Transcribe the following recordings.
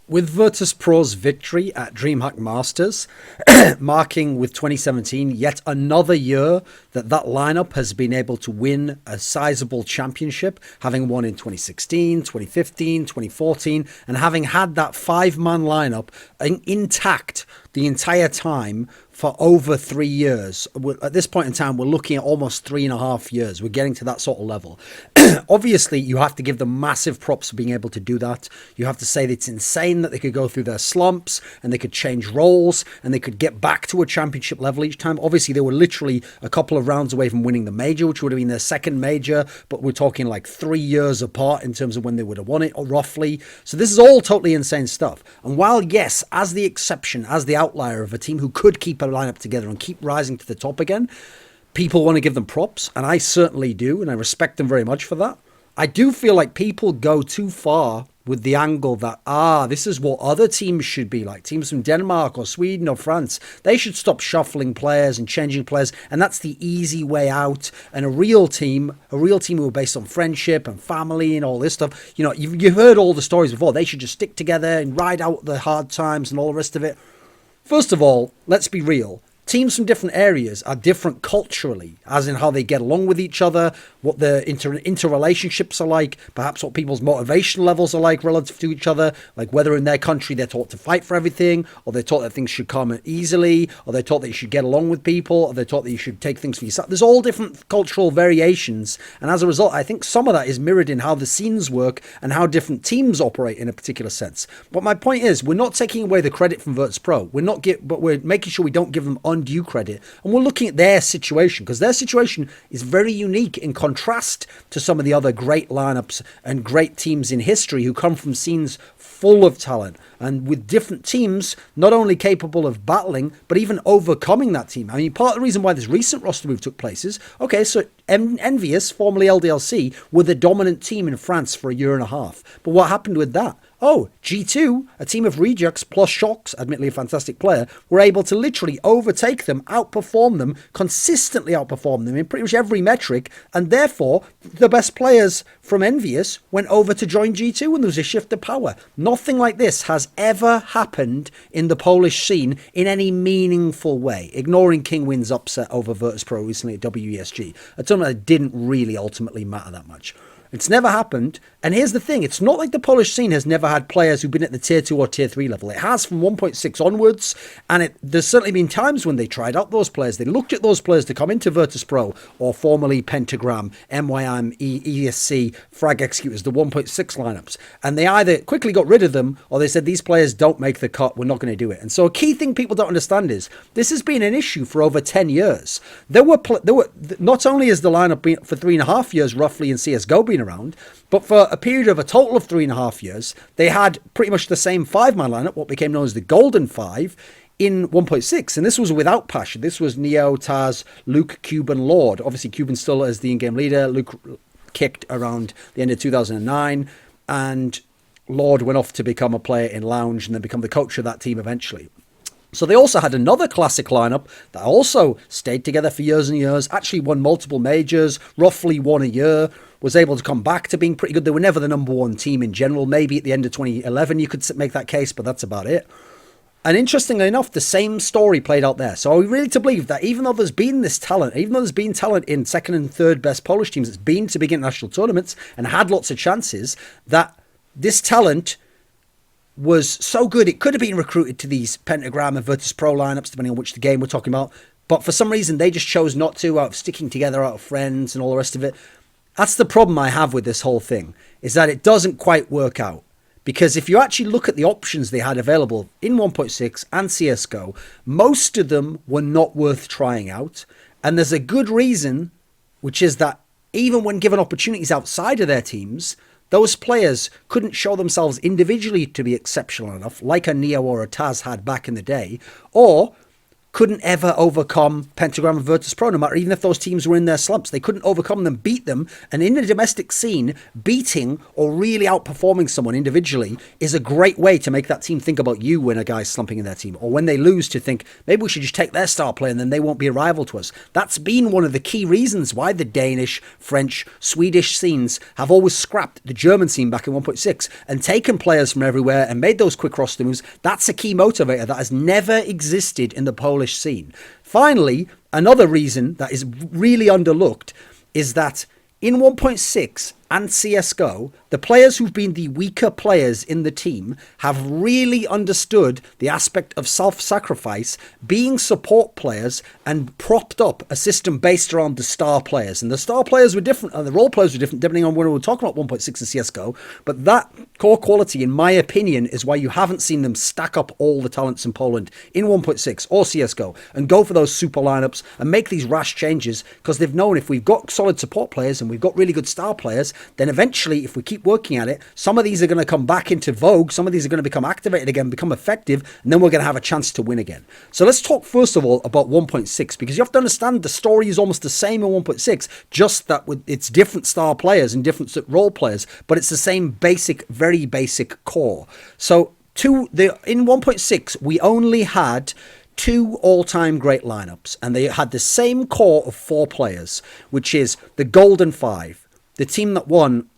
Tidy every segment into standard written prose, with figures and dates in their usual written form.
With Virtus.pro's victory at DreamHack Masters, marking with 2017 yet another year that lineup has been able to win a sizable championship, having won in 2016, 2015, 2014, and having had that five-man lineup intact the entire time for over 3 years. At this point in time, we're looking at almost 3.5 years. We're getting to that sort of level. Obviously, you have to give them massive props for being able to do that. You have to say that it's insane that they could go through their slumps and they could change roles and they could get back to a championship level each time. Obviously, they were literally a couple of rounds away from winning the major, which would have been their second major, but we're talking like 3 years apart in terms of when they would have won it, or roughly. So this is all totally insane stuff. And while, yes, as the exception, as the outlier of a team who could keep a lineup together and keep rising to the top again, people want to give them props, and I certainly do, and I respect them very much for that. I do feel like people go too far with the angle that, this is what other teams should be like. Teams from Denmark or Sweden or France, they should stop shuffling players and changing players, and that's the easy way out. And a real team who are based on friendship and family and all this stuff, you've heard all the stories before. They should just stick together and ride out the hard times and all the rest of it. First of all, let's be real. Teams from different areas are different culturally, as in how they get along with each other, what the interrelationships are like, perhaps what people's motivation levels are like relative to each other, like whether in their country they're taught to fight for everything, or they're taught that things should come easily, or they're taught that you should get along with people, or they're taught that you should take things for yourself. There's all different cultural variations, and as a result, I think some of that is mirrored in how the scenes work and how different teams operate in a particular sense. But my point is, we're not taking away the credit from Virtus.pro. But we're making sure we don't give them undue credit, and we're looking at their situation, because their situation is very unique in contrast to some of the other great lineups and great teams in history who come from scenes full of talent and with different teams not only capable of battling but even overcoming that team. I mean, part of the reason why this recent roster move took place is, so Envious, formerly LDLC, were the dominant team in France for a year and a half. But what happened with that? G2, a team of rejects plus Shocks, admittedly a fantastic player, were able to literally overtake them, outperform them, consistently outperform them in pretty much every metric, and therefore the best players from Envious went over to join G2 and there was a shift of power. Nothing like this has ever happened in the Polish scene in any meaningful way, ignoring King Win's upset over Virtus.pro recently at WESG, a tournament that didn't really ultimately matter that much. It's never happened. And here's the thing. It's not like the Polish scene has never had players who've been at the tier 2 or tier 3 level. It has from 1.6 onwards. And there's certainly been times when they tried out those players. They looked at those players to come into Virtus.pro, or formerly Pentagram, MYM, ESC, Frag Executors, the 1.6 lineups. And they either quickly got rid of them, or they said, these players don't make the cut. We're not going to do it. And so a key thing people don't understand is this has been an issue for over 10 years. There were not only has the lineup been for 3.5 years roughly in CSGO been around, but for a period of a total of 3.5 years, they had pretty much the same five-man lineup, what became known as the Golden Five, in 1.6. And this was without Pasha. This was Neo, Taz, Luke, Cuban, Lord. Obviously, Cuban still as the in-game leader. Luke kicked around the end of 2009, and Lord went off to become a player in Lounge and then become the coach of that team eventually. So they also had another classic lineup that also stayed together for years and years, actually won multiple majors, roughly one a year, was able to come back to being pretty good. They were never the number one team in general. Maybe at the end of 2011 you could make that case, but that's about it. And interestingly enough, the same story played out there. So are we really to believe that even though there's been this talent, even though there's been talent in second and third best Polish teams that's been to big international tournaments and had lots of chances, that this talent was so good it could have been recruited to these Pentagram and Virtus.pro lineups, depending on which the game we're talking about, but for some reason they just chose not to, out of sticking together, out of friends and all the rest of it. That's the problem I have with this whole thing, is that it doesn't quite work out. Because if you actually look at the options they had available in 1.6 and CSGO, most of them were not worth trying out. And there's a good reason, which is that even when given opportunities outside of their teams, those players couldn't show themselves individually to be exceptional enough, like a Neo or a Taz had back in the day, or couldn't ever overcome Pentagram and Virtus.pro, no matter even if those teams were in their slumps. They couldn't overcome them, beat them. And in the domestic scene, beating or really outperforming someone individually is a great way to make that team think about you when a guy's slumping in their team. Or when they lose, to think, maybe we should just take their star player and then they won't be a rival to us. That's been one of the key reasons why the Danish, French, Swedish scenes have always scrapped the German scene back in 1.6 and taken players from everywhere and made those quick roster moves. That's a key motivator that has never existed in the Polish scene. Finally, another reason that is really underlooked is that in 1.6 and CSGO, the players who've been the weaker players in the team have really understood the aspect of self-sacrifice, being support players, and propped up a system based around the star players. And the star players were different, and the role players were different, depending on when we were talking about 1.6 and CSGO. But that core quality, in my opinion, is why you haven't seen them stack up all the talents in Poland in 1.6 or CSGO and go for those super lineups and make these rash changes, because they've known if we've got solid support players and we've got really good star players, then eventually, if we keep working at it, some of these are going to come back into vogue, some of these are going to become activated again, become effective, and then we're going to have a chance to win again. So let's talk first of all about 1.6, because you have to understand the story is almost the same in 1.6, just that with it's different star players and different role players, but it's the same basic, very basic core. So in 1.6, we only had 2 all-time great lineups, and they had the same core of 4 players, which is the Golden Five. The team that won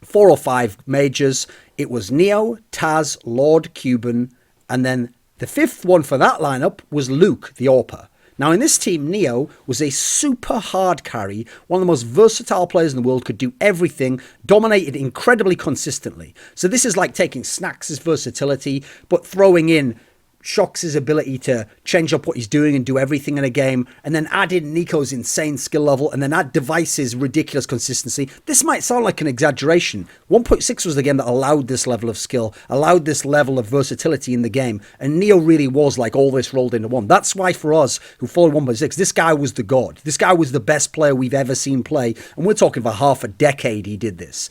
4 or 5 majors. It was Neo, Taz, Lord, Cuban, and then the 5th one for that lineup was Luke, the AWPer. Now in this team, Neo was a super hard carry, one of the most versatile players in the world, could do everything, dominated incredibly consistently. So this is like taking Snax' versatility, but throwing in Shox' ability to change up what he's doing and do everything in a game, and then add in Nico's insane skill level, and then add Device's ridiculous consistency. This might sound like an exaggeration. 1.6 was the game that allowed this level of skill, allowed this level of versatility in the game, and Neo really was like all this rolled into one. That's why for us, who followed 1.6, this guy was the god. This guy was the best player we've ever seen play, and we're talking for half a decade he did this.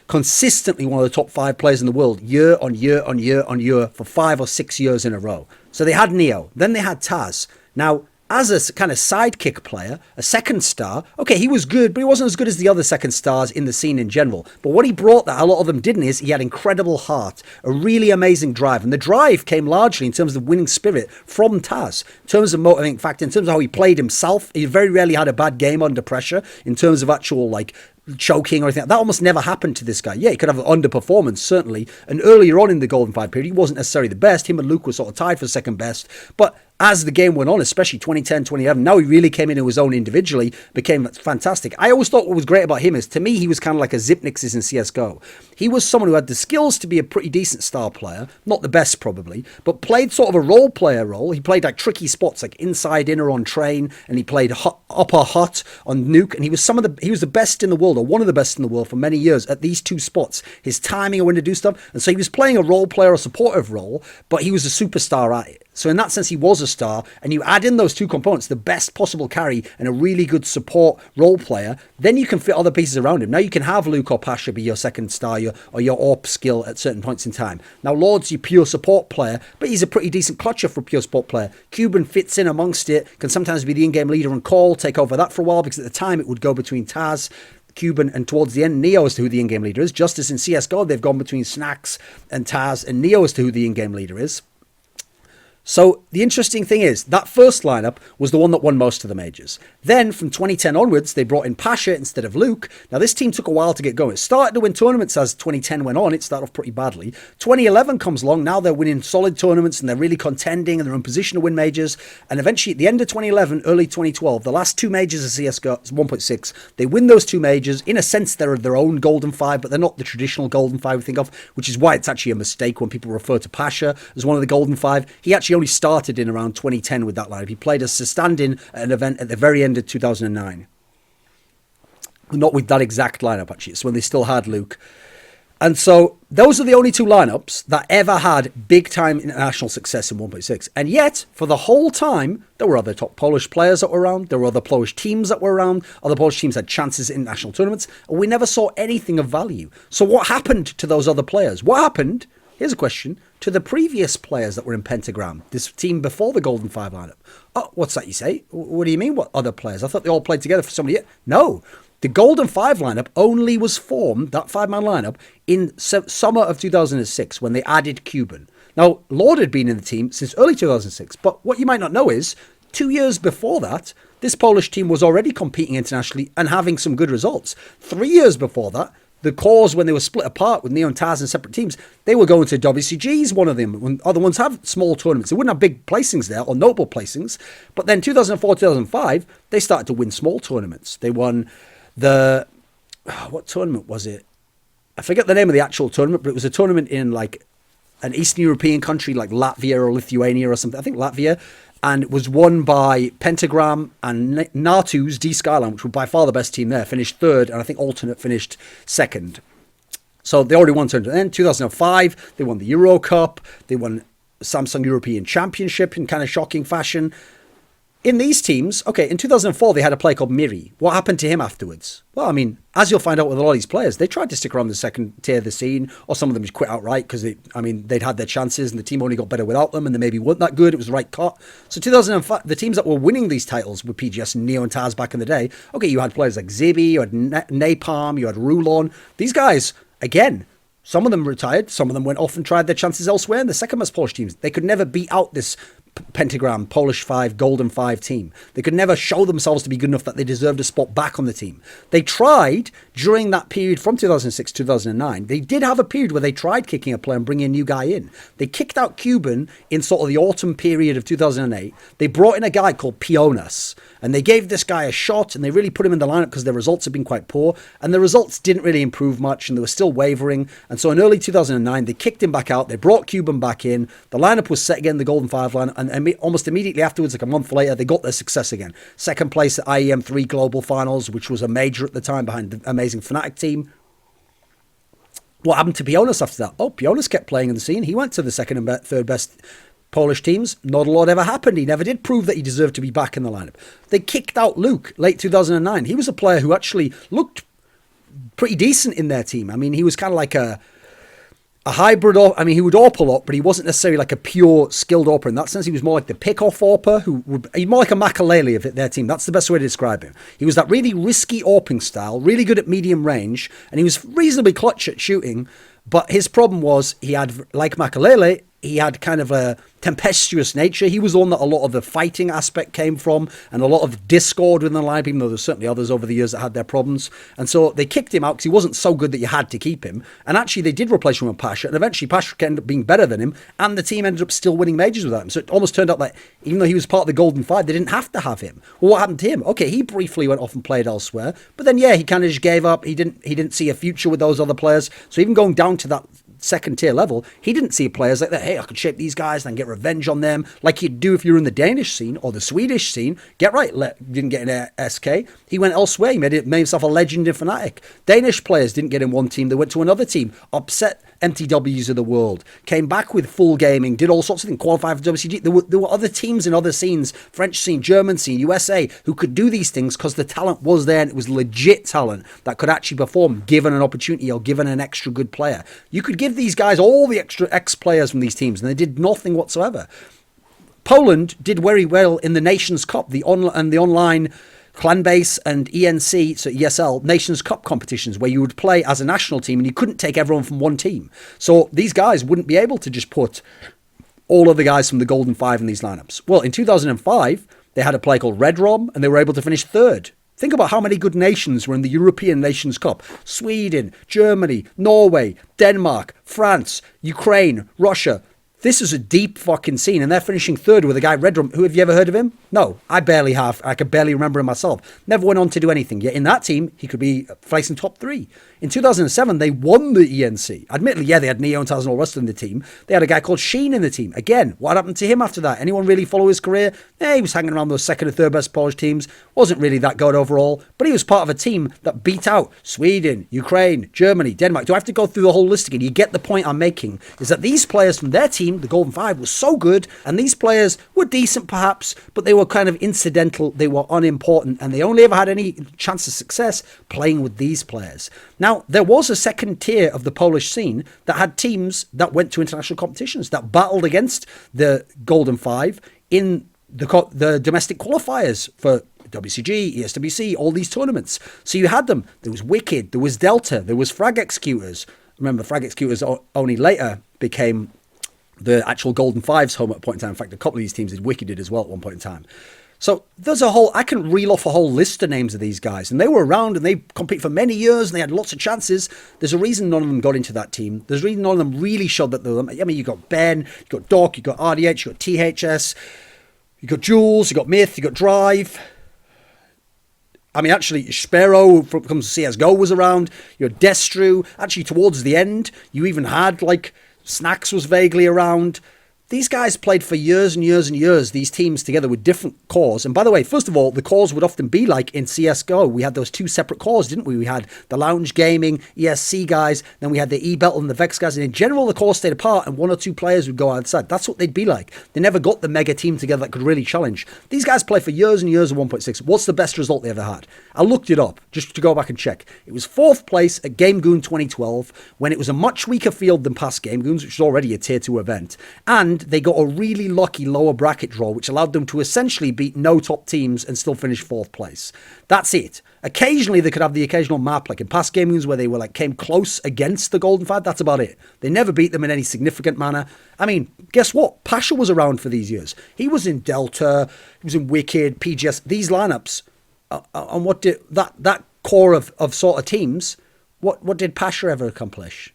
Consistently one of the top 5 players in the world, year on year on year on year, for 5 or 6 years in a row. So they had Neo, then they had Taz. Now, as a kind of sidekick player, a second star, okay, he was good, but he wasn't as good as the other second stars in the scene in general. But what he brought that a lot of them didn't is he had incredible heart, a really amazing drive. And the drive came largely in terms of winning spirit from Taz. In terms of motivating fact, in terms of how he played himself, he very rarely had a bad game under pressure in terms of actual like choking or anything. That almost never happened to this guy. Yeah, he could have an underperformance, certainly. And earlier on in the Golden Five period, he wasn't necessarily the best. Him and Luke were sort of tied for second best. But as the game went on, especially 2010, 2011, now he really came into his own individually, became fantastic. I always thought what was great about him is, to me, he was kind of like a Zipnix is in CSGO. He was someone who had the skills to be a pretty decent star player, not the best probably, but played sort of a role player role. He played like tricky spots, like inside, inner on train, and he played upper hut on nuke, and he was the best in the world, or one of the best in the world for many years at these 2 spots. His timing of when to do stuff, and so he was playing a role player, a supportive role, but he was a superstar at it. So in that sense, he was a star, and you add in those 2 components, the best possible carry and a really good support role player, then you can fit other pieces around him. Now you can have Luke or Pasha be your second star or your AWP skill at certain points in time. Now Lord's your pure support player, but he's a pretty decent clutcher for a pure support player. Cuban fits in amongst it, can sometimes be the in-game leader and call, take over that for a while, because at the time it would go between Taz, Cuban, and towards the end, Neo as to who the in-game leader is. Just as in CSGO, they've gone between Snax and Taz, and Neo as to who the in-game leader is. So the interesting thing is that first lineup was the one that won most of the majors. Then from 2010 onwards, they brought in Pasha instead of Luke. Now this team took a while to get going. It started to win tournaments as 2010 went on. It started off pretty badly. 2011 comes along. Now they're winning solid tournaments and they're really contending and they're in position to win majors. And eventually at the end of 2011, early 2012, the last 2 majors of CSGO 1.6, they win those 2 majors. In a sense, they're their own Golden Five, but they're not the traditional Golden Five we think of, which is why it's actually a mistake when people refer to Pasha as one of the Golden Five. He actually only started in around 2010 with that lineup. He played as a stand-in at an event at the very end of 2009. Not with that exact lineup, actually. It's when they still had Luke. And so those are the only 2 lineups that ever had big-time international success in 1.6. And yet, for the whole time, there were other top Polish players that were around. There were other Polish teams that were around. Other Polish teams had chances in international tournaments. And we never saw anything of value. So what happened to those other players? What happened Here's a question to the previous players that were in Pentagram, this team before the Golden Five lineup. Oh, what's that you say? What do you mean, what other players? I thought they all played together for so many years. No, the Golden Five lineup only was formed, that five-man lineup, in summer of 2006 when they added Cuban. Now, Lord had been in the team since early 2006, but what you might not know is 2 years before that, this Polish team was already competing internationally and having some good results. 3 years before that, the cause when they were split apart with Neo and Taz and separate teams, they were going to WCGs, one of them. When other ones have small tournaments. They wouldn't have big placings there or notable placings. But then 2004, 2005, they started to win small tournaments. They won what tournament was it? I forget the name of the actual tournament, but it was a tournament in like an Eastern European country like Latvia or Lithuania or something. I think Latvia. And it was won by Pentagram and Natu's D Skyline, which were by far the best team there, finished third, and I think Alternate finished second. So they already won tournament. Then 2005, they won the Euro Cup, they won Samsung European Championship in kind of shocking fashion. In these teams, okay, in 2004, they had a player called Miri. What happened to him afterwards? Well, I mean, as you'll find out with a lot of these players, they tried to stick around the second tier of the scene, or some of them just quit outright because they'd had their chances and the team only got better without them and they maybe weren't that good. It was the right cut. So 2005, the teams that were winning these titles were PGS and Neo and Taz back in the day. Okay, you had players like Zibi, you had Napalm, you had Rulon. These guys, again, some of them retired, some of them went off and tried their chances elsewhere in the second best Polish teams. They could never beat out this Pentagram, Polish 5, Golden 5 team. They could never show themselves to be good enough that they deserved a spot back on the team. They tried during that period from 2006 to 2009. They did have a period where they tried kicking a player and bringing a new guy in. They kicked out Cuban in sort of the autumn period of 2008. They brought in a guy called Pionas, and they gave this guy a shot, and they really put him in the lineup because their results had been quite poor, and the results didn't really improve much, and they were still wavering. And so in early 2009, they kicked him back out. They brought Cuban back in. The lineup was set again, the Golden 5 lineup, and almost immediately afterwards, like a month later, they got their success again. Second place at IEM 3 Global Finals, which was a major at the time behind the amazing Fnatic team. What happened to Pionas after that? Oh, Pionas kept playing in the scene. He went to the second and third best Polish teams. Not a lot ever happened. He never did prove that he deserved to be back in the lineup. They kicked out Luke late 2009. He was a player who actually looked pretty decent in their team. I mean, he was kind of like a hybrid. He would AWP a lot, but he wasn't necessarily like a pure skilled AWPer. In that sense, he was more like the pick-off AWPer, he's more like a Makalele of their team. That's the best way to describe him. He was that really risky AWPing style, really good at medium range, and he was reasonably clutch at shooting. But his problem was he had, like Makalele, he had kind of a tempestuous nature. He was the one that a lot of the fighting aspect came from and a lot of discord within the lineup, even though there's certainly others over the years that had their problems. And so they kicked him out because he wasn't so good that you had to keep him. And actually they did replace him with Pasha, and eventually Pasha ended up being better than him, and the team ended up still winning majors without him. So it almost turned out that even though he was part of the Golden Five, they didn't have to have him. Well, what happened to him? Okay, he briefly went off and played elsewhere, but then he kind of just gave up. He didn't see a future with those other players. So even going down to that second tier level, he didn't see players like that. Hey, I could shape these guys and get revenge on them like you'd do if you were in the Danish scene or the Swedish scene. Get right, didn't get an SK. He went elsewhere. He made himself a legend in Fnatic. Danish players didn't get in one team. They went to another team, upset MTWs of the world, came back with full gaming, did all sorts of things, qualified for WCG. There were other teams in other scenes, French scene, German scene, USA, who could do these things because the talent was there, and it was legit talent that could actually perform given an opportunity or given an extra good player. You could give these guys all the extra ex-players from these teams, and they did nothing whatsoever. Poland did very well in the Nations Cup, the online Clan Base and ENC, so ESL, Nations Cup competitions where you would play as a national team and you couldn't take everyone from one team. So these guys wouldn't be able to just put all of the guys from the Golden Five in these lineups. Well, in 2005, they had a player called Red Rom and they were able to finish third. Think about how many good nations were in the European Nations Cup. Sweden, Germany, Norway, Denmark, France, Ukraine, Russia. This is a deep fucking scene, and they're finishing third with a guy, Redrum. Who have you ever heard of him? No, I barely have. I could barely remember him myself. Never went on to do anything. Yet in that team, he could be facing top 3. In 2007, they won the ENC. Admittedly, they had Neo and Taz and all the rest in the team. They had a guy called Sheen in the team. Again, what happened to him after that? Anyone really follow his career? He was hanging around those second and third best Polish teams. Wasn't really that good overall, but he was part of a team that beat out Sweden, Ukraine, Germany, Denmark. Do I have to go through the whole list again? You get the point I'm making, is that these players from their team, the Golden Five, were so good, and these players were decent perhaps, but they were kind of incidental, they were unimportant, and they only ever had any chance of success playing with these players. Now, there was a second tier of the Polish scene that had teams that went to international competitions, that battled against the Golden Five in the domestic qualifiers for WCG, ESWC, all these tournaments. So you had them. There was Wicked, there was Delta, there was Frag Executors. Remember, Frag Executors only later became the actual Golden Fives home at a point in time. In fact, a couple of these teams did Wicked as well at one point in time. So there's I can reel off a whole list of names of these guys. And they were around and they competed for many years and they had lots of chances. There's a reason none of them got into that team. There's a reason none of them really showed that they were. I mean, you got Ben, you got Doc, you got RDH, you got THS, you got Jules, you got Myth, you got Drive. I mean, actually, Sparrow from CSGO was around. You had Destru. Actually, towards the end, you even had, like, Snacks was vaguely around. These guys played for years and years and years, these teams together with different cores. And by the way, first of all, the cores would often be like in CSGO. We had those two separate cores, didn't we? We had the Lounge Gaming, ESC guys, then we had the E-Belt and the Vex guys. And in general, the cores stayed apart and one or two players would go outside. That's what they'd be like. They never got the mega team together that could really challenge. These guys played for years and years of 1.6. What's the best result they ever had? I looked it up just to go back and check. It was 4th place at Game Goon 2012 when it was a much weaker field than past Game Goons, which was already a tier 2 event. And they got a really lucky lower bracket draw, which allowed them to essentially beat no top teams and still finish 4th place. That's it. Occasionally, they could have the occasional map, like in past Game Goons, where they were like came close against the Golden Five. That's about it. They never beat them in any significant manner. I mean, guess what? Pasha was around for these years. He was in Delta, he was in Wicked, PGS. These lineups, and what did that core of sort of teams? What did Pasha ever accomplish?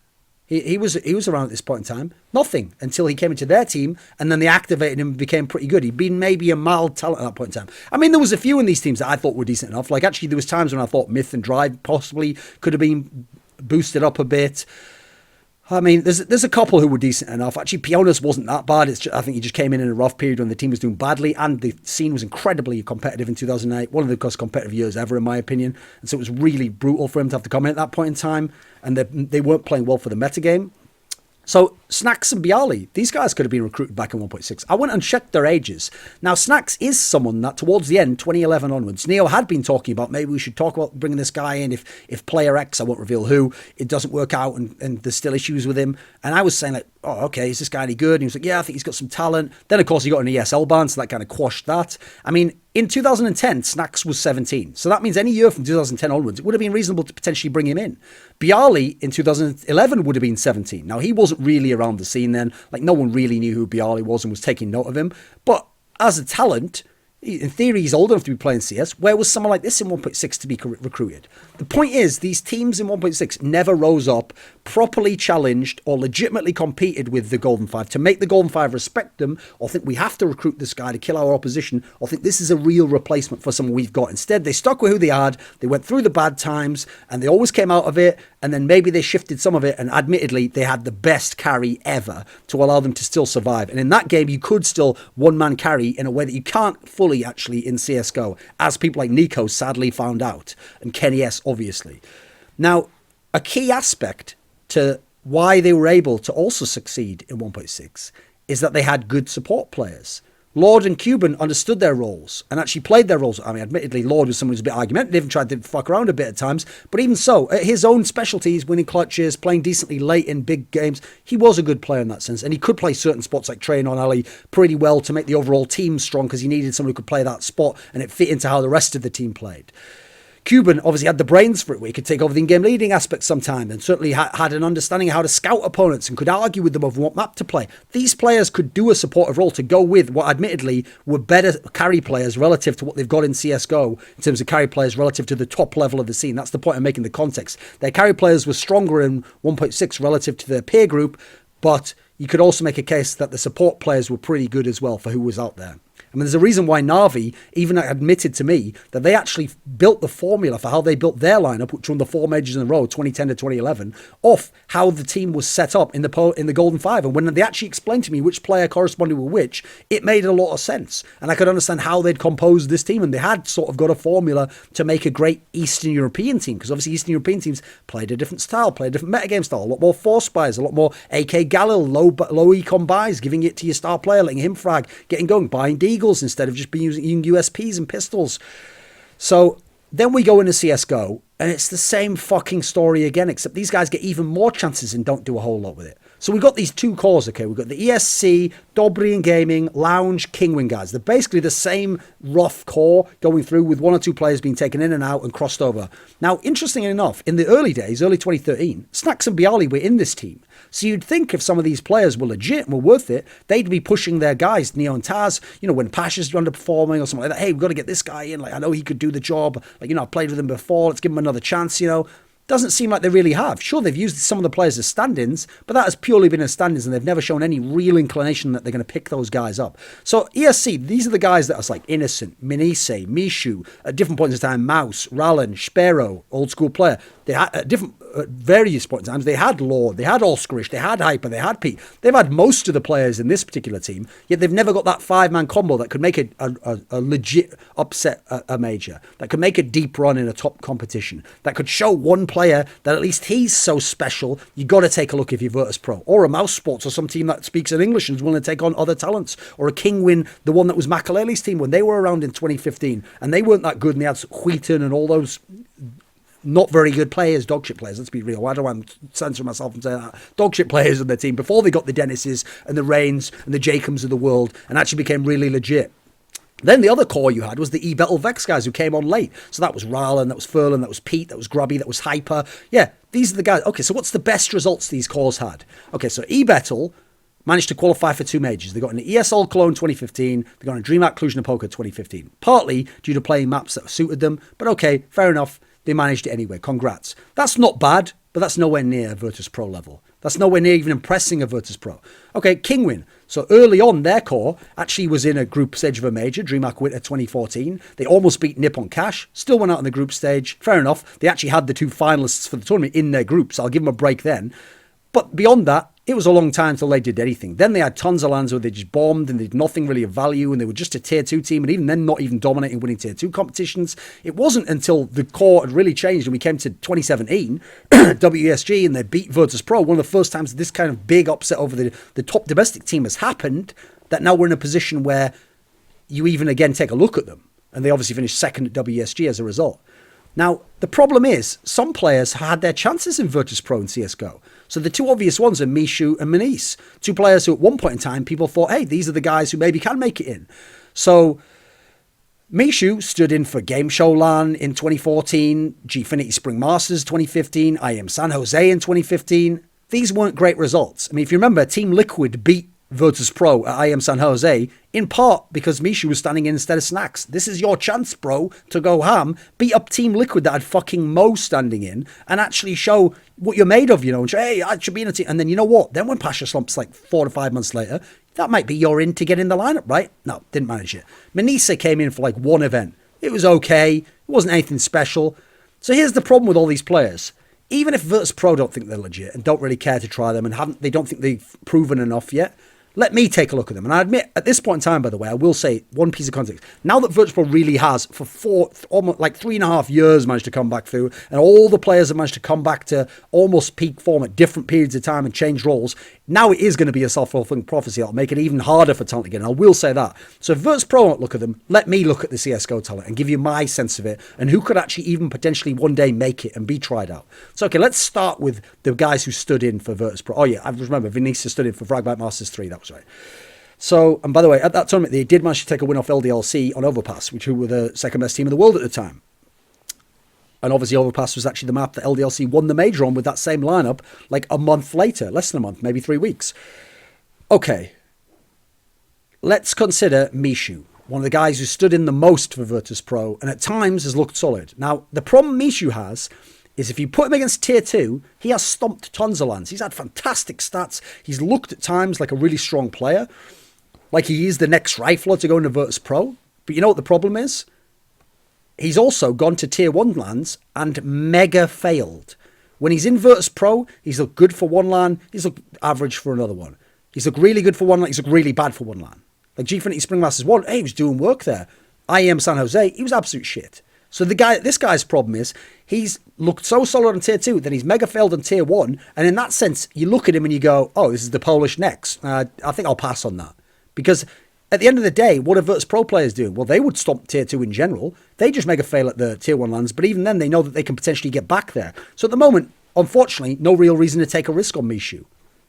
He was around at this point in time. Nothing until he came into their team and then they activated him and became pretty good. He'd been maybe a mild talent at that point in time. I mean, there was a few in these teams that I thought were decent enough. Like, actually, there was times when I thought Myth and Drive possibly could have been boosted up a bit. I mean, there's a couple who were decent enough. Actually, Pioneers wasn't that bad. I think he just came in a rough period when the team was doing badly, and the scene was incredibly competitive in 2008. One of the most competitive years ever, in my opinion. And so it was really brutal for him to have to come in at that point in time. And they weren't playing well for the metagame. So Snacks and Bialy, these guys could have been recruited back in 1.6. I went and checked their ages. Now, Snacks is someone that towards the end, 2011 onwards, Neo had been talking about maybe we should talk about bringing this guy in if player X, I won't reveal who, it doesn't work out and there's still issues with him. And I was saying like, oh, okay, is this guy any good? And he was like, yeah, I think he's got some talent. Then, of course, he got an ESL ban, so that kind of quashed that. I mean, in 2010, Snacks was 17. So that means any year from 2010 onwards, it would have been reasonable to potentially bring him in. Bialy in 2011 would have been 17. Now, he wasn't really around the scene then. Like, no one really knew who Bialy was and was taking note of him. But as a talent, in theory, he's old enough to be playing CS. Where was someone like this in 1.6 to be recruited? The point is, these teams in 1.6 never rose up, properly challenged, or legitimately competed with the Golden Five to make the Golden Five respect them, or think we have to recruit this guy to kill our opposition, or think this is a real replacement for someone we've got. Instead, they stuck with who they had, they went through the bad times, and they always came out of it, and then maybe they shifted some of it, and admittedly, they had the best carry ever to allow them to still survive. And in that game, you could still one-man carry in a way that you can't fully actually in CSGO, as people like Nico sadly found out, and Kenny S, obviously. Now, a key aspect to why they were able to also succeed in 1.6 is that they had good support players. Lord and Cuban understood their roles and actually played their roles. I mean, admittedly, Lord was someone who was a bit argumentative and tried to fuck around a bit at times. But even so, at his own specialties, winning clutches, playing decently late in big games, he was a good player in that sense. And he could play certain spots like Train on Alley pretty well to make the overall team strong because he needed someone who could play that spot and it fit into how the rest of the team played. Cuban obviously had the brains for it, where he could take over the in-game leading aspects sometimes, and certainly had an understanding of how to scout opponents and could argue with them over what map to play. These players could do a supportive role to go with what admittedly were better carry players relative to what they've got in CSGO in terms of carry players relative to the top level of the scene. That's the point I'm making, the context. Their carry players were stronger in 1.6 relative to their peer group, but you could also make a case that the support players were pretty good as well for who was out there. I mean, there's a reason why Na'Vi even admitted to me that they actually built the formula for how they built their lineup, which won the 4 majors in a row, 2010 to 2011, off how the team was set up in the Golden Five. And when they actually explained to me which player corresponded with which, it made a lot of sense. And I could understand how they'd composed this team. And they had sort of got a formula to make a great Eastern European team. Because obviously Eastern European teams played a different style, played a different metagame style, a lot more force buys, a lot more AK Galil, low econ buys, giving it to your star player, letting him frag, getting going, buying Deagle, Eagles instead of just being using USPs and pistols. So then we go into CSGO, and it's the same fucking story again, except these guys get even more chances and don't do a whole lot with it. So we've got these two cores, okay? We've got the ESC, Dobrian Gaming, Lounge, Kingwin guys. They're basically the same rough core going through with one or two players being taken in and out and crossed over. Now, interestingly enough, in the early days, early 2013, Snacks and Bialy were in this team. So you'd think if some of these players were legit and were worth it, they'd be pushing their guys, Neo and Taz, when Pasha's underperforming or something like that. Hey, we've got to get this guy in. Like, I know he could do the job. Like, I played with him before. Let's give him another chance, Doesn't seem like they really have. Sure, they've used some of the players as stand-ins, but that has purely been as stand-ins, and they've never shown any real inclination that they're going to pick those guys up. So ESC, these are the guys that are like Innocent, Minise, Mishu, at different points in time, Mouse, Rallen, Spero, old school player. They had at various points in time, they had Lord, they had Oscarish, they had Hyper, they had Pete. They've had most of the players in this particular team, yet they've never got that five-man combo that could make a legit upset a major, that could make a deep run in a top competition, that could show one player that at least he's so special, you got to take a look if you're Virtus.pro, or a Mouse Sports, or some team that speaks in English and is willing to take on other talents, or a Kingwin, the one that was Makalele's team when they were around in 2015, and they weren't that good, and they had Wheaton and all those not very good players, dogshit players, let's be real. Why do I censor myself and say that? Dogshit players on their team before they got the Dennises and the Rains and the Jacobs of the world and actually became really legit. Then the other core you had was the E-Battle Vex guys who came on late. So that was Rallen, that was Furlan, that was Pete, that was Grubby, that was Hyper. Yeah, these are the guys. Okay, so what's the best results these cores had? Okay, so E-Battle managed to qualify for two majors. They got an ESL Cologne 2015. They got a DreamHack Cluj-Napoca 2015. Partly due to playing maps that suited them. But okay, fair enough. They managed it anyway. Congrats. That's not bad, but that's nowhere near Virtus.pro level. That's nowhere near even impressing a Virtus.pro. Okay, Kingwin. So early on, their core actually was in a group stage of a major, DreamHack Winter 2014. They almost beat Nippon Cash, still went out in the group stage. Fair enough. They actually had the two finalists for the tournament in their group, so I'll give them a break then. But beyond that, it was a long time until they did anything. Then they had tons of lands where they just bombed and they did nothing really of value, and they were just a tier 2 team, and even then not even dominating winning tier 2 competitions. It wasn't until the core had really changed and we came to 2017, WESG, and they beat Virtus.pro, one of the first times this kind of big upset over the top domestic team has happened, that now we're in a position where you even again take a look at them. And they obviously finished second at WESG as a result. Now, the problem is, some players had their chances in Virtus.pro and CSGO. So the two obvious ones are Mishu and Manise. Two players who at one point in time, people thought, hey, these are the guys who maybe can make it in. So Mishu stood in for Game Show LAN in 2014, Gfinity Spring Masters 2015, IM San Jose in 2015. These weren't great results. I mean, if you remember, Team Liquid beat Virtus.pro at IM San Jose, in part because Mishu was standing in instead of Snacks. This is your chance, bro, to go ham, beat up Team Liquid that had fucking Mo standing in, and actually show what you're made of, and say, hey, I should be in a team. And then you know what? Then when Pasha slumps like 4 to 5 months later, that might be your in to get in the lineup, right? No, didn't manage it. Manisa came in for like one event. It was okay. It wasn't anything special. So here's the problem with all these players. Even if Virtus.pro don't think they're legit and don't really care to try them and they don't think they've proven enough yet, let me take a look at them. And I admit, at this point in time, by the way, I will say one piece of context. Now that Virtus.pro really has, for almost like 3.5 years, managed to come back through, and all the players have managed to come back to almost peak form at different periods of time and change roles, now it is going to be a self-fulfilling prophecy. That'll make it even harder for talent again. I will say that. So if Virtus.pro won't look at them, let me look at the CSGO talent and give you my sense of it and who could actually even potentially one day make it and be tried out. So, okay, let's start with the guys who stood in for Virtus.pro. Oh, yeah, I remember Vinicius stood in for Fragbite Masters 3. That was right. So, and by the way, at that tournament, they did manage to take a win off LDLC on Overpass, who were the second best team in the world at the time. And obviously Overpass was actually the map that LDLC won the major on with that same lineup like a month later, less than a month, maybe 3 weeks. Okay, let's consider Mishu, one of the guys who stood in the most for Virtus.pro and at times has looked solid. Now, the problem Mishu has is if you put him against tier 2, he has stomped tons of lands. He's had fantastic stats. He's looked at times like a really strong player, like he is the next rifler to go into Virtus.pro. But you know what the problem is? He's also gone to tier 1 lands and mega failed. When he's in Virtus.pro, he's looked good for one LAN. He's looked average for another one. He's looked really good for one LAN. He's looked really bad for one LAN. Like Gfinity Spring Masters 1, hey, he was doing work there. IM San Jose, he was absolute shit. So this guy's problem is he's looked so solid on tier 2 that he's mega failed on tier 1. And in that sense, you look at him and you go, oh, this is the Polish next. I think I'll pass on that. Because at the end of the day, what are Virtus.pro players doing? Well, they would stop tier 2 in general. They just mega fail at the tier 1 lands, but even then they know that they can potentially get back there. So at the moment, unfortunately, no real reason to take a risk on Mishu.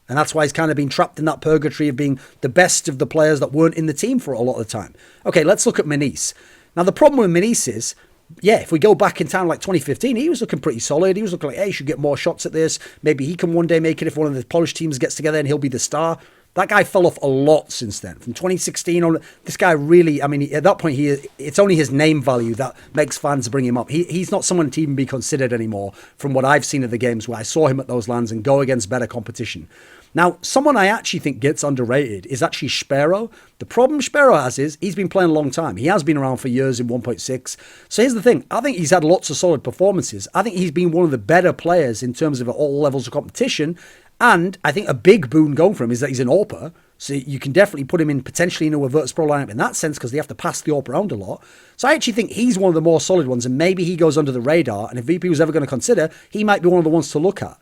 And that's why he's kind of been trapped in that purgatory of being the best of the players that weren't in the team for a lot of the time. Okay, let's look at Manise. Now, the problem with Manise is, yeah, if we go back in time like 2015, he was looking pretty solid. He was looking like, hey, he should get more shots at this. Maybe he can one day make it if one of the Polish teams gets together and he'll be the star. That guy fell off a lot since then. From 2016 on, this guy really, I mean, at that point, it's only his name value that makes fans bring him up. He's not someone to even be considered anymore from what I've seen of the games where I saw him at those lands and go against better competition. Now, someone I actually think gets underrated is actually Spero. The problem Spero has is he's been playing a long time. He has been around for years in 1.6. So here's the thing. I think he's had lots of solid performances. I think he's been one of the better players in terms of all levels of competition. And I think a big boon going for him is that he's an AWPer. So you can definitely put him in potentially into a Virtus.pro lineup in that sense because they have to pass the AWP around a lot. So I actually think he's one of the more solid ones and maybe he goes under the radar. And if VP was ever going to consider, he might be one of the ones to look at.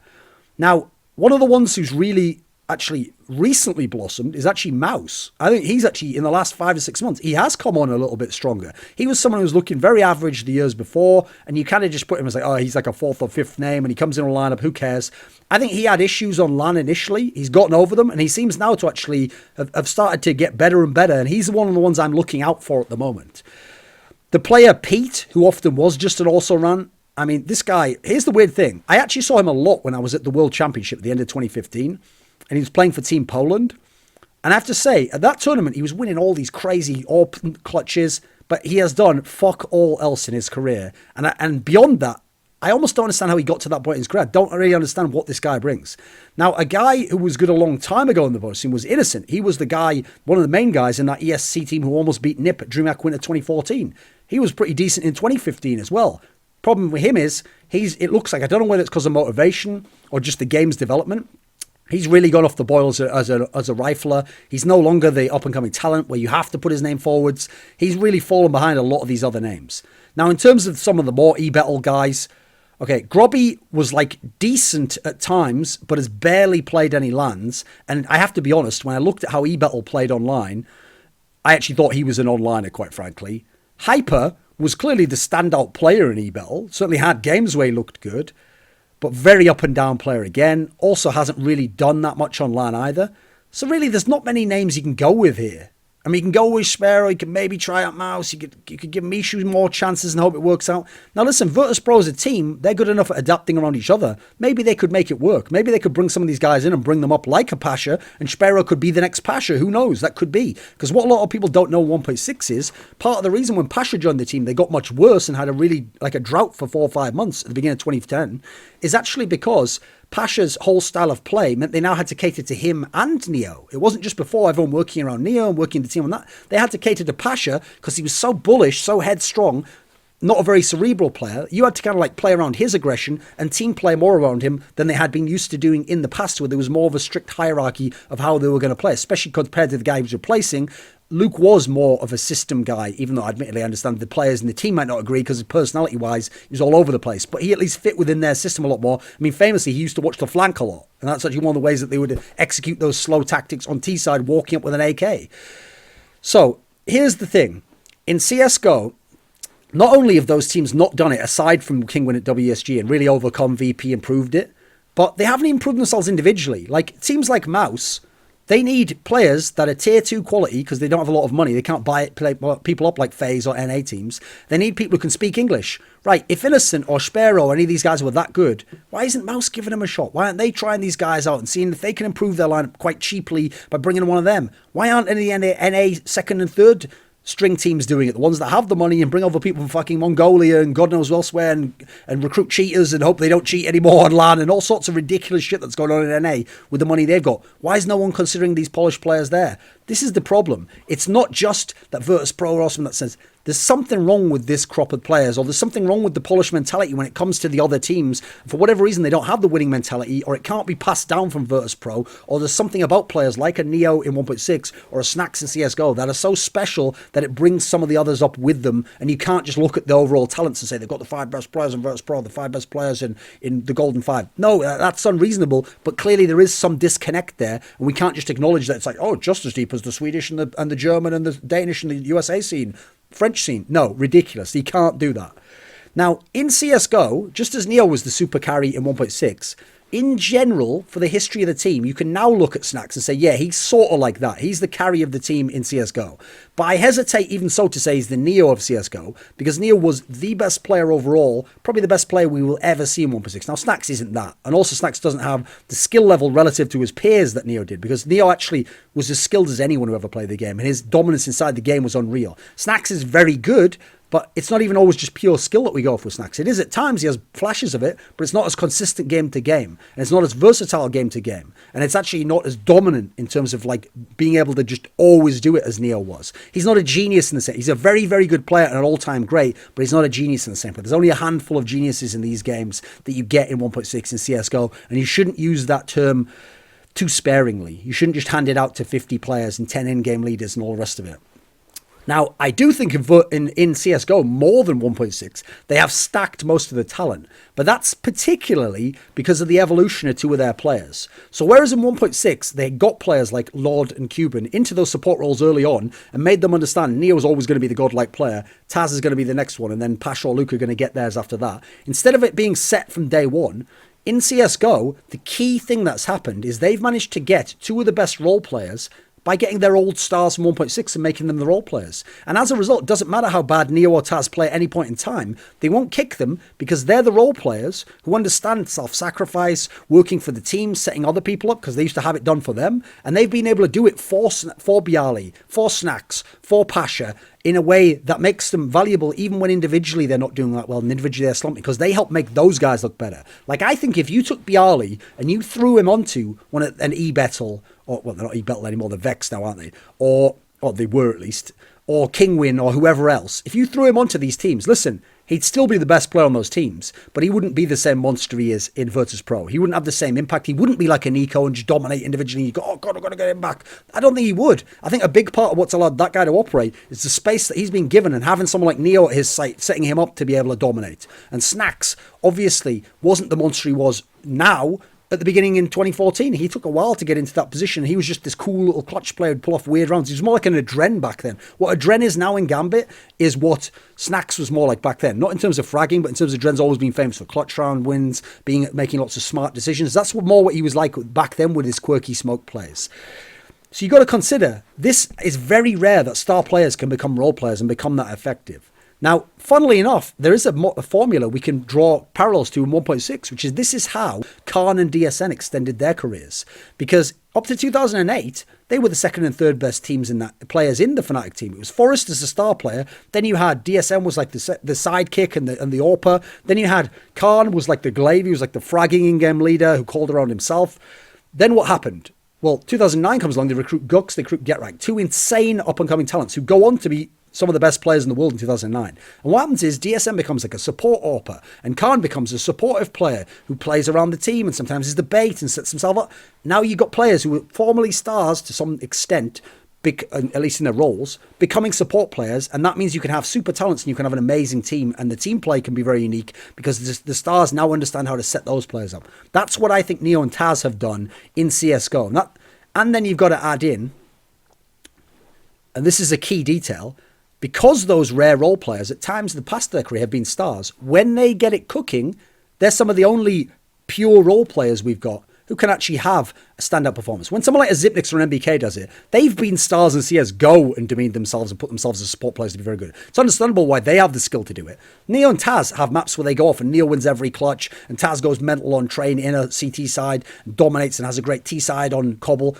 Now, one of the ones who's really actually recently blossomed is actually Mouse. I think he's actually, in the last 5 or 6 months, he has come on a little bit stronger. He was someone who was looking very average the years before, and you kind of just put him as like, oh, he's like a 4th or 5th name, and he comes in a lineup, who cares? I think he had issues on LAN initially. He's gotten over them, and he seems now to actually have started to get better and better, and he's one of the ones I'm looking out for at the moment. The player Pete, who often was just an also-ran, I mean, this guy, here's the weird thing. I actually saw him a lot when I was at the World Championship at the end of 2015. And he was playing for Team Poland. And I have to say, at that tournament, he was winning all these crazy AWP clutches, but he has done fuck all else in his career. And beyond that, I almost don't understand how he got to that point in his career. I don't really understand what this guy brings. Now, a guy who was good a long time ago in the voting was Innocent. He was the guy, one of the main guys in that ESC team who almost beat Nip at DreamHack Winter 2014. He was pretty decent in 2015 as well. Problem with him is, it looks like, I don't know whether it's because of motivation or just the game's development, he's really gone off the boil as a rifler. He's no longer the up-and-coming talent where you have to put his name forwards. He's really fallen behind a lot of these other names. Now, in terms of some of the more e-battle guys, okay, Grobby was like decent at times, but has barely played any lands. And I have to be honest, when I looked at how e-battle played online, I actually thought he was an onliner, quite frankly. Hyper was clearly the standout player in e-battle. Certainly had games where he looked good. But very up and down player again. Also hasn't really done that much on LAN either. So really, there's not many names you can go with here. I mean, you can go with Spero, you can maybe try out Mouse, you could give Mishu more chances and hope it works out. Now listen, Virtus.pro as a team, they're good enough at adapting around each other. Maybe they could make it work. Maybe they could bring some of these guys in and bring them up like a Pasha, and Spero could be the next Pasha. Who knows? That could be. Because what a lot of people don't know 1.6 is, part of the reason when Pasha joined the team, they got much worse and had a really, like a drought for 4 or 5 months at the beginning of 2010, is actually because Pasha's whole style of play meant they now had to cater to him and Neo. It wasn't just before everyone working around Neo and working the team on that. They had to cater to Pasha because he was so bullish, so headstrong, not a very cerebral player. You had to kind of like play around his aggression and team play more around him than they had been used to doing in the past, where there was more of a strict hierarchy of how they were going to play, especially compared to the guy he was replacing. Luke was more of a system guy, even though admittedly I understand the players and the team might not agree because personality-wise, he was all over the place. But he at least fit within their system a lot more. I mean, famously, he used to watch the flank a lot. And that's actually one of the ways that they would execute those slow tactics on T-side, walking up with an AK. So, here's the thing. In CSGO, not only have those teams not done it, aside from Kingwin at WSG and really overcome VP and proved it, but they haven't even proved themselves individually. Like, teams like Mouse, they need players that are tier 2 quality because they don't have a lot of money. They can't play people up like FaZe or NA teams. They need people who can speak English. Right, if Innocent or Spero or any of these guys were that good, why isn't Mouse giving them a shot? Why aren't they trying these guys out and seeing if they can improve their lineup quite cheaply by bringing one of them? Why aren't any of the NA second and third string teams doing it? The ones that have the money and bring over people from fucking Mongolia and God knows elsewhere and recruit cheaters and hope they don't cheat anymore on LAN and all sorts of ridiculous shit that's going on in NA with the money they've got. Why is no one considering these polished players there? This is the problem. It's not just that Virtus.pro are awesome in that sense. There's something wrong with this crop of players, or there's something wrong with the polished mentality when it comes to the other teams. For whatever reason, they don't have the winning mentality, or it can't be passed down from Virtus.pro, or there's something about players like a Neo in 1.6 or a Snacks in CSGO that are so special that it brings some of the others up with them, and you can't just look at the overall talents and say they've got the 5 best players in Virtus.pro, the 5 best players in the Golden 5. No, that's unreasonable, but clearly there is some disconnect there, and we can't just acknowledge that it's like, oh, just as deep as the Swedish and the German and the Danish and the USA scene, French scene. No, ridiculous. He can't do that. Now, in CSGO, just as Neo was the super carry in 1.6, in general, for the history of the team, you can now look at Snax and say, yeah, he's sort of like that. He's the carry of the team in CSGO. But I hesitate even so to say he's the Neo of CSGO, because Neo was the best player overall, probably the best player we will ever see in 1.6. Now, Snax isn't that. And also, Snax doesn't have the skill level relative to his peers that Neo did, because Neo actually was as skilled as anyone who ever played the game, and his dominance inside the game was unreal. Snax is very good, but it's not even always just pure skill that we go for Snax. It is at times, he has flashes of it, but it's not as consistent game to game. And it's not as versatile game to game. And it's actually not as dominant in terms of like being able to just always do it as Neo was. He's not a genius in the same. He's a very, very good player and an all-time great, but he's not a genius in the same way. There's only a handful of geniuses in these games that you get in 1.6 in CSGO, and you shouldn't use that term too sparingly. You shouldn't just hand it out to 50 players and 10 in-game leaders and all the rest of it. Now, I do think in CSGO, more than 1.6, they have stacked most of the talent. But that's particularly because of the evolution of two of their players. So whereas in 1.6, they got players like Lord and Cuban into those support roles early on and made them understand Neo's always going to be the godlike player, Taz is going to be the next one, and then Pasha or Luke are going to get theirs after that. Instead of it being set from day one, in CSGO, the key thing that's happened is they've managed to get two of the best role players by getting their old stars from 1.6 and making them the role players. And as a result, it doesn't matter how bad Neo or Taz play at any point in time, they won't kick them because they're the role players who understand self-sacrifice, working for the team, setting other people up because they used to have it done for them. And they've been able to do it for Bialy, for Snax, for Pasha, in a way that makes them valuable even when individually they're not doing that well and individually they're slumping, because they help make those guys look better. Like, I think if you took Bialy and you threw him onto an E-Battle, or, well, they're not E-Battle anymore, they're Vex now, aren't they? Or they were at least, or Kingwin or whoever else, if you threw him onto these teams, listen, he'd still be the best player on those teams, but he wouldn't be the same monster he is in Virtus.pro. He wouldn't have the same impact. He wouldn't be like a Nico and just dominate individually. You go, oh God, I've got to get him back. I don't think he would. I think a big part of what's allowed that guy to operate is the space that he's been given and having someone like Neo at his site, setting him up to be able to dominate. And Snax obviously wasn't the monster he was now. At the beginning in 2014, he took a while to get into that position. He was just this cool little clutch player who'd pull off weird rounds. He was more like an Adren back then. What Adren is now in Gambit is what Snax was more like back then. Not in terms of fragging, but in terms of Adren's always been famous for clutch round wins, making lots of smart decisions. That's more what he was like back then with his quirky smoke plays. So you got to consider, this is very rare that star players can become role players and become that effective. Now, funnily enough, there is a formula we can draw parallels to in 1.6, which is this is how Khan and DSN extended their careers. Because up to 2008, they were the second and third best teams in that players in the Fnatic team. It was Forrest as a star player. Then you had DSN was like the sidekick and the AWPer. Then you had Khan was like the glaive. He was like the fragging in-game leader who called around himself. Then what happened? Well, 2009 comes along. They recruit Gux, they recruit GetRank, two insane up-and-coming talents who go on to be some of the best players in the world in 2009. And what happens is DSM becomes like a support AWPer, and Khan becomes a supportive player who plays around the team and sometimes is the bait and sets himself up. Now you've got players who were formerly stars to some extent, at least in their roles, becoming support players, and that means you can have super talents and you can have an amazing team, and the team play can be very unique because the stars now understand how to set those players up. That's what I think Neo and Taz have done in CSGO. And then you've got to add in, and this is a key detail, because those rare role players at times in the past of their career have been stars, when they get it cooking, they're some of the only pure role players we've got who can actually have a standout performance. When someone like a Zipnix or an MBK does it, they've been stars in CSGO and demeaned themselves and put themselves as support players to be very good. It's understandable why they have the skill to do it. Neo and Taz have maps where they go off and Neo wins every clutch and Taz goes mental on train in a CT side, and dominates and has a great T side on Cobble.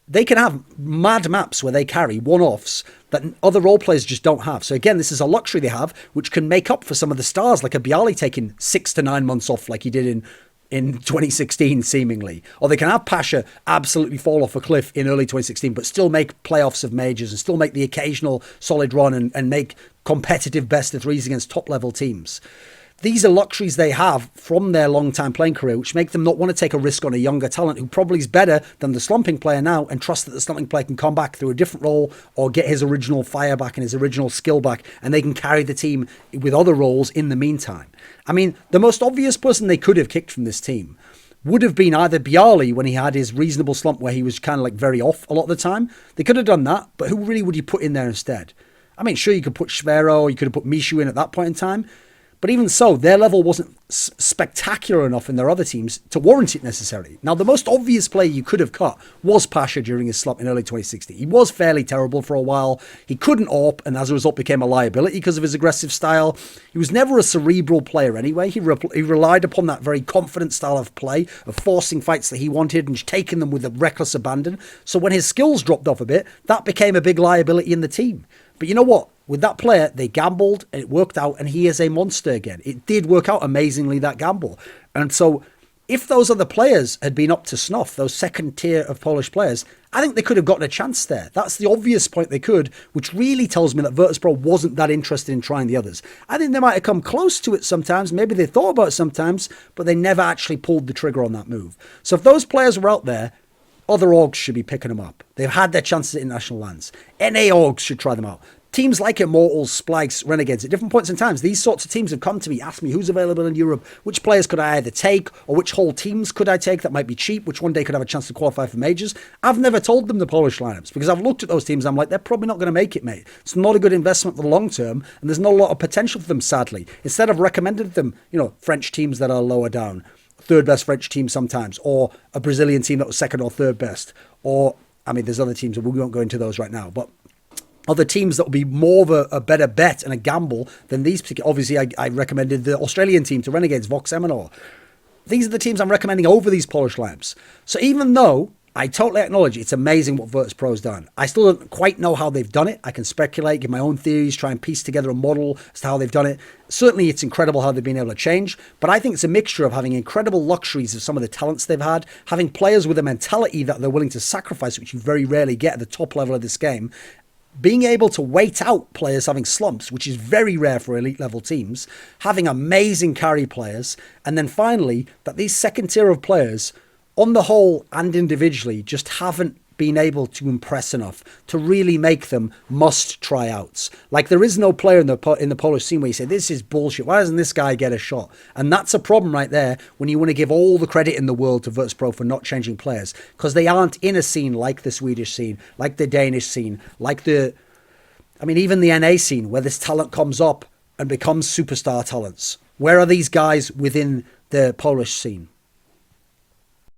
They can have mad maps where they carry one-offs that other role players just don't have. So again, this is a luxury they have, which can make up for some of the stars, like a Bialy taking 6 to 9 months off like he did in 2016, seemingly. Or they can have Pasha absolutely fall off a cliff in early 2016, but still make playoffs of majors and still make the occasional solid run and make competitive best of threes against top-level teams. These are luxuries they have from their long-time playing career, which make them not want to take a risk on a younger talent who probably is better than the slumping player now, and trust that the slumping player can come back through a different role or get his original fire back and his original skill back, and they can carry the team with other roles in the meantime. I mean, the most obvious person they could have kicked from this team would have been either Bialy when he had his reasonable slump where he was kind of like very off a lot of the time. They could have done that, but who really would you put in there instead? I mean, sure, you could put Svero, or you could have put Mishu in at that point in time, but even so, their level wasn't spectacular enough in their other teams to warrant it necessarily. Now, the most obvious player you could have cut was Pasha during his slump in early 2016. He was fairly terrible for a while. He couldn't AWP, and as a result became a liability because of his aggressive style. He was never a cerebral player anyway. He relied upon that very confident style of play, of forcing fights that he wanted and taking them with a reckless abandon. So when his skills dropped off a bit, that became a big liability in the team. But you know what? With that player, they gambled and it worked out, and he is a monster again. It did work out amazingly, that gamble. And so if those other players had been up to snuff, those second tier of Polish players, I think they could have gotten a chance there. That's the obvious point they could, which really tells me that Virtus.pro wasn't that interested in trying the others. I think they might have come close to it sometimes. Maybe they thought about it sometimes, but they never actually pulled the trigger on that move. So if those players were out there, other orgs should be picking them up. They've had their chances at international lands. NA orgs should try them out. Teams like Immortals, Spikes, Renegades, at different points in times, these sorts of teams have come to me, asked me who's available in Europe, which players could I either take, or which whole teams could I take that might be cheap, which one day could have a chance to qualify for majors. I've never told them the Polish lineups, because I've looked at those teams, I'm like, they're probably not going to make it, mate. It's not a good investment for the long term, and there's not a lot of potential for them, sadly. Instead, I've recommended them, French teams that are lower down, third best French team sometimes, or a Brazilian team that was second or third best, or, there's other teams, we won't go into those right now, but other teams that will be more of a better bet and a gamble than these particular. Obviously, I recommended the Australian team to Renegades, Vox Eminor. These are the teams I'm recommending over these Polish lineups. So even though I totally acknowledge it's amazing what Virtus.pro's done, I still don't quite know how they've done it. I can speculate, give my own theories, try and piece together a model as to how they've done it. Certainly, it's incredible how they've been able to change, but I think it's a mixture of having incredible luxuries of some of the talents they've had, having players with a mentality that they're willing to sacrifice, which you very rarely get at the top level of this game, being able to wait out players having slumps, which is very rare for elite level teams, having amazing carry players, and then finally, that these second tier of players, on the whole and individually, just haven't been able to impress enough to really make them must tryouts. Like, there is no player in the Polish scene where you say, this is bullshit, why doesn't this guy get a shot? And that's a problem right there when you want to give all the credit in the world to Virtus.pro for not changing players, because they aren't in a scene like the Swedish scene, like the Danish scene, like even the NA scene, where this talent comes up and becomes superstar talents. Where are these guys within the Polish scene?